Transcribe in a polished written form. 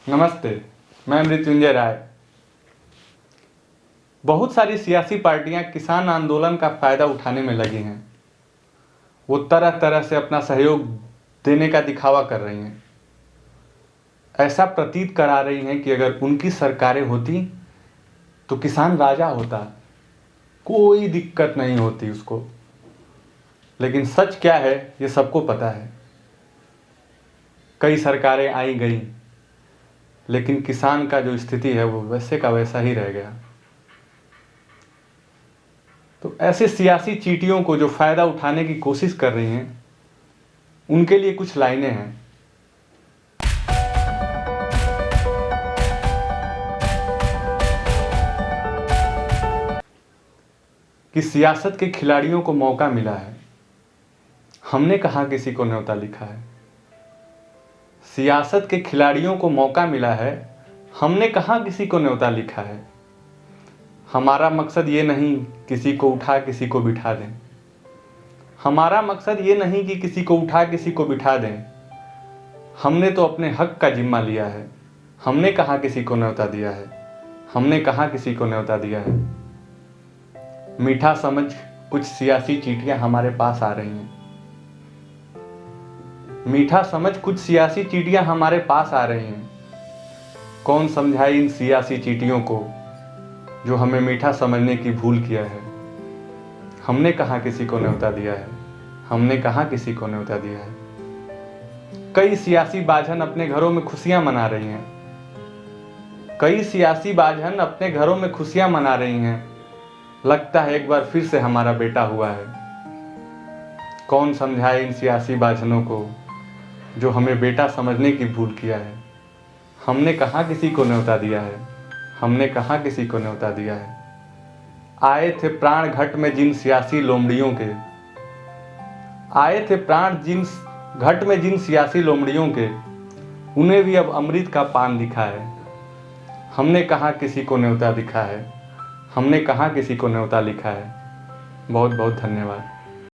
नमस्ते, मैं मृत्युंजय राय। बहुत सारी सियासी पार्टियां किसान आंदोलन का फ़ायदा उठाने में लगी हैं। वो तरह तरह से अपना सहयोग देने का दिखावा कर रही हैं। ऐसा प्रतीत करा रही हैं कि अगर उनकी सरकारें होती तो किसान राजा होता, कोई दिक्कत नहीं होती उसको। लेकिन सच क्या है ये सबको पता है। कई सरकारें आई गई, लेकिन किसान का जो स्थिति है वो वैसे का वैसा ही रह गया। तो ऐसे सियासी चींटियों को जो फ़ायदा उठाने की कोशिश कर रही हैं, उनके लिए कुछ लाइनें हैं। कि सियासत के खिलाड़ियों को मौका मिला है, हमने कहाँ किसी को न्योता लिखा है। सियासत के खिलाड़ियों को मौका मिला है, हमने कहाँ किसी को न्योता लिखा है। हमारा मकसद ये नहीं किसी को उठा किसी को बिठा दें। हमारा मकसद ये नहीं कि किसी को उठा किसी को बिठा दें। हमने तो अपने हक का जिम्मा लिया है, हमने कहाँ किसी को न्योता दिया है। हमने कहाँ किसी को न्योता दिया है। मीठा समझ कुछ सियासी चींटियां हमारे पास आ रही हैं। मीठा समझ कुछ सियासी चींटियां हमारे पास आ रही हैं। कौन समझाए इन सियासी चींटियों को जो हमें मीठा समझने की भूल किया है। हमने कहाँ किसी को न्योता दिया है। हमने कहाँ किसी को न्योता दिया है। कई सियासी बाझन अपने घरों में खुशियां मना रही हैं। कई सियासी बाझन अपने घरों में खुशियां मना रही हैं। लगता है एक बार फिर से हमारा बेटा हुआ है। कौन समझाए इन सियासी बाझनों को जो हमें बेटा समझने की भूल किया है। हमने कहाँ किसी को न्योता दिया है। हमने कहाँ किसी को न्योता दिया है। आए थे प्राण घट में जिन सियासी लोमड़ियों के, आए थे प्राण जिन घट में जिन सियासी लोमड़ियों के, उन्हें भी अब अमृत का पान दिखा है। हमने कहाँ किसी को न्योता दिखा है। हमने कहाँ किसी को न्योता लिखा है। बहुत बहुत धन्यवाद।